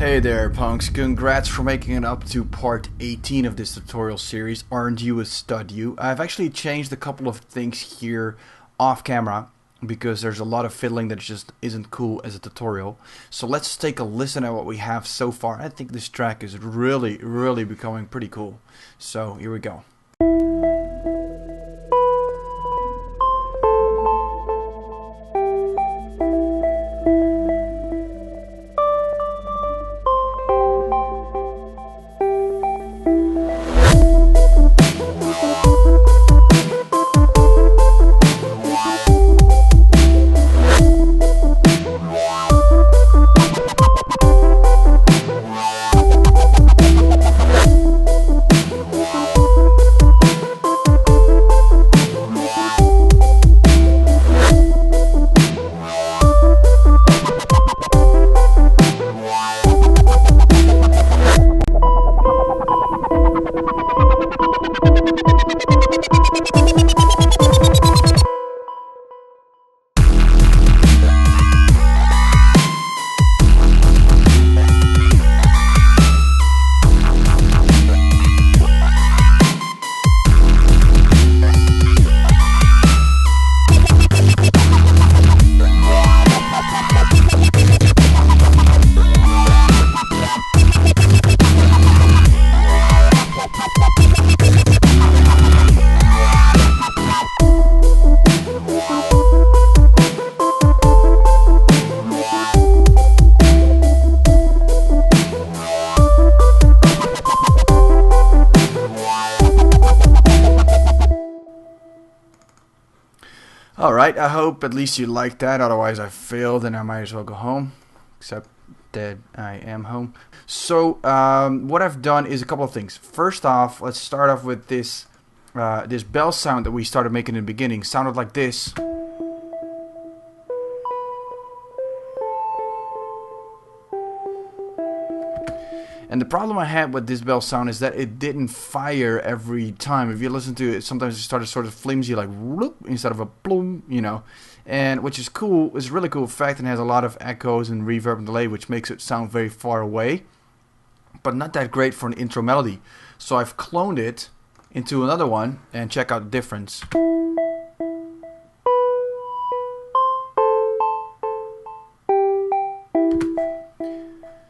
Hey there, punks. Congrats for making it up to part 18 of this tutorial series. Aren't you a stud, you? I've actually changed a couple of things here off camera because there's a lot of fiddling that just isn't cool as a tutorial. So let's take a listen at what we have so far. I think this track is really becoming pretty cool. So here we go. Alright, I hope at least you liked that, otherwise I failed and I might as well go home. Except that I am home. So, what I've done is a couple of things. First off, let's start off with this this bell sound that we started making in the beginning. Sounded like this. And the problem I had with this bell sound is that it didn't fire every time. If you listen to it, sometimes it started sort of flimsy, like whoop, instead of a bloom, you know. And which is cool, it's a really cool effect and has a lot of echoes and reverb and delay, which makes it sound very far away. But not that great for an intro melody. So I've cloned it into another one and check out the difference.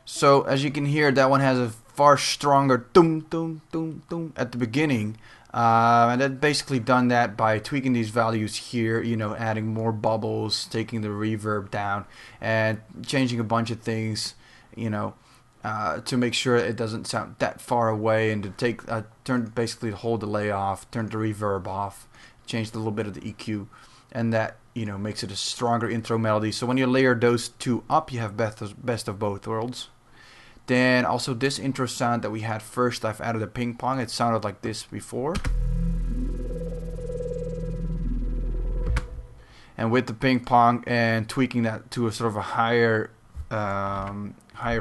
So as you can hear, that one has a far stronger doom doom doom doom at the beginning, and I've basically done that by tweaking these values here, you know, adding more bubbles, taking the reverb down, and changing a bunch of things, you know, to make sure it doesn't sound that far away, and to take turn basically the whole delay off, turn the reverb off, changed a little bit of the EQ, and that, you know, makes it a stronger intro melody. So when you layer those two up, you have best of both worlds. Then also this intro sound that we had first, I've added a ping pong. It sounded like this before. And with the ping pong and tweaking that to a sort of a higher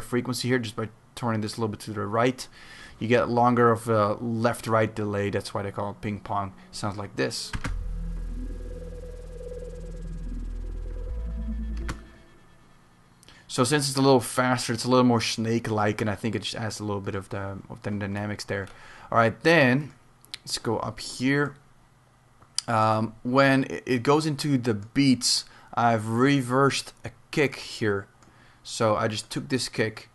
frequency here, just by turning this a little bit to the right, you get longer of a left-right delay. That's why they call it ping pong. It sounds like this. So since it's a little faster, it's a little more snake-like, and I think it just adds a little bit of the dynamics there. All right, then let's go up here. When it goes into the beats, I've reversed a kick here. So I just took this kick,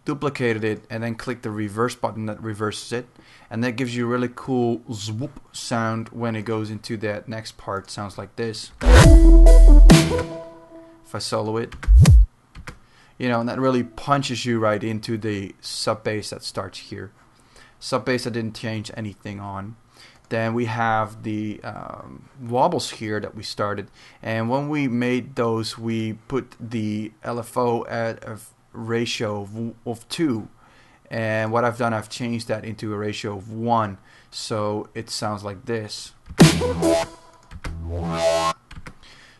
duplicated it, and then clicked the reverse button that reverses it, and that gives you a really cool swoop sound when it goes into that next part. Sounds like this. If I solo it. You know, and that really punches you right into the sub bass that starts here. Sub bass I didn't change anything on. Then we have the wobbles here that we started, and when we made those, we put the LFO at a ratio of 2, and what I've done, I've changed that into a ratio of 1, so it sounds like this.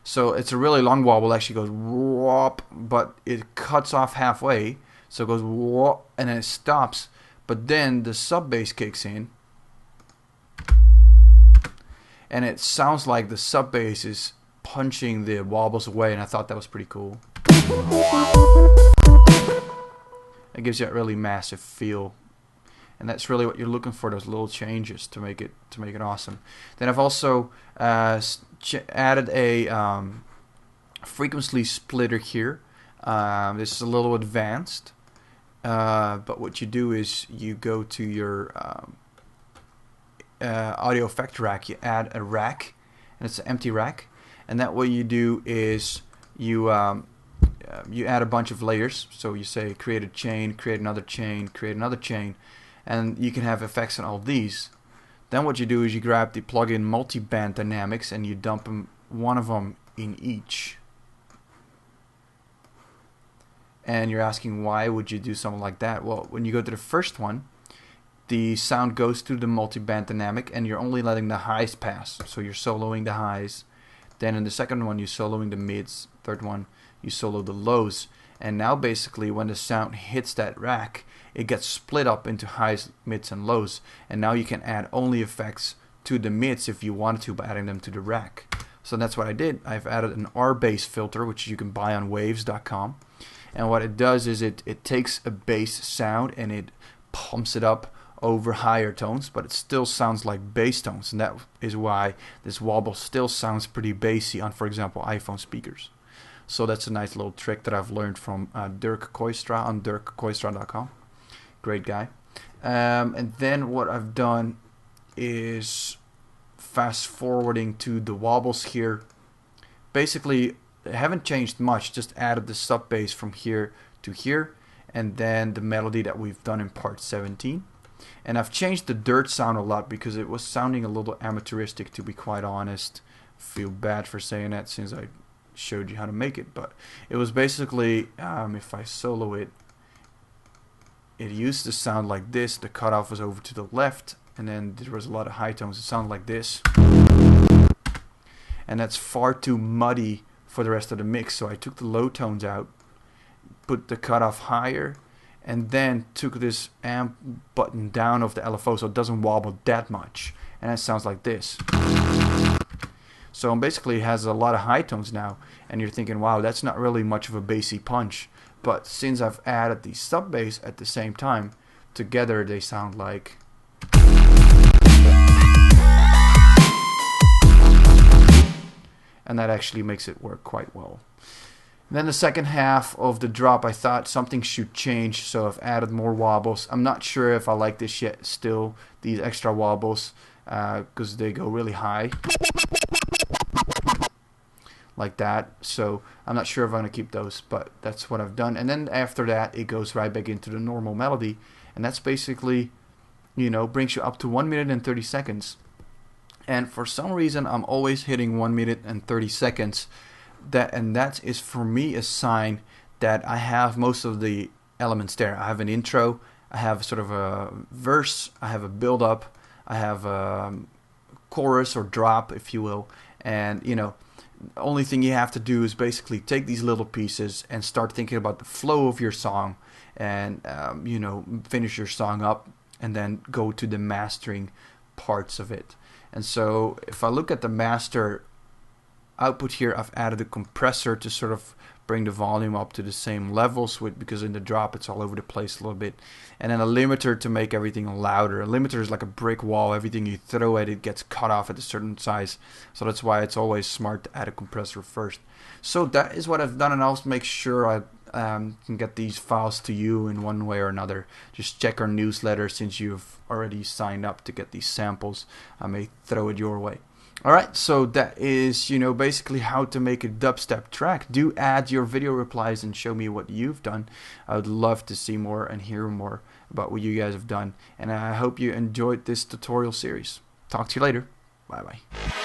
So it's a really long wobble, actually goes whoop, but it cuts off halfway, so it goes whoop, and then it stops, but then the sub bass kicks in, and it sounds like the sub bass is punching the wobbles away, and I thought that was pretty cool. It gives you a really massive feel, and that's really what you're looking for, those little changes to make it awesome. Then I've also added a frequency splitter here. This is a little advanced, but what you do is you go to your audio effect rack, you add a rack, and it's an empty rack, and that what you do is you add a bunch of layers. So you say create a chain, create another chain, create another chain, and you can have effects on all these. Then what you do is you grab the plugin multi-band dynamics and you dump one of them in each. And you're asking, why would you do something like that? Well, when you go to the first one, the sound goes through the multi-band dynamic and you're only letting the highs pass. So you're soloing the highs. Then in the second one, you're soloing the mids. Third one, you solo the lows. And now basically when the sound hits that rack, it gets split up into highs, mids, and lows. And now you can add only effects to the mids if you wanted to by adding them to the rack. So that's what I did. I've added an R-bass filter, which you can buy on waves.com. And what it does is it takes a bass sound and it pumps it up over higher tones, but it still sounds like bass tones, and that is why this wobble still sounds pretty bassy on, for example, iPhone speakers. So that's a nice little trick that I've learned from Dirk Koistra on dirkkoistra.com. Great guy. And then what I've done is fast forwarding to the wobbles here. Basically, I haven't changed much, just added the sub bass from here to here, and then the melody that we've done in part 17. And I've changed the dirt sound a lot because it was sounding a little amateuristic, to be quite honest. Feel bad for saying that since I showed you how to make it, but it was basically, if I solo it, it used to sound like this. The cutoff was over to the left, and then there was a lot of high tones. It sounded like this, and that's far too muddy for the rest of the mix. So I took the low tones out, put the cutoff higher, and then took this amp button down of the LFO so it doesn't wobble that much, and it sounds like this. So basically it has a lot of high tones now, and you're thinking, wow, that's not really much of a bassy punch. But since I've added the sub bass at the same time, together they sound like. And that actually makes it work quite well. Then the second half of the drop, I thought something should change, so I've added more wobbles. I'm not sure if I like this yet still, these extra wobbles, because they go really high. Like that. So I'm not sure if I'm going to keep those, but that's what I've done. And then after that, it goes right back into the normal melody. And that's basically, you know, brings you up to 1 minute and 30 seconds. And for some reason, I'm always hitting 1 minute and 30 seconds. That is for me a sign that I have most of the elements there. I have an intro, I have sort of a verse, I have a build up, I have a chorus or drop, if you will. And, you know, the only thing you have to do is basically take these little pieces and start thinking about the flow of your song, and you know, finish your song up, and then go to the mastering parts of it. And so if I look at the master output here, I've added a compressor to sort of bring the volume up to the same levels with, because in the drop it's all over the place a little bit, and then a limiter to make everything louder. A limiter is like a brick wall. Everything you throw at it gets cut off at a certain size, so that's why it's always smart to add a compressor first. So that is what I've done, and I'll make sure I can get these files to you in one way or another. Just check our newsletter. Since you've already signed up to get these samples, I may throw it your way. Alright, so that is, you know, basically how to make a dubstep track. Do add your video replies and show me what you've done. I would love to see more and hear more about what you guys have done. And I hope you enjoyed this tutorial series. Talk to you later. Bye bye.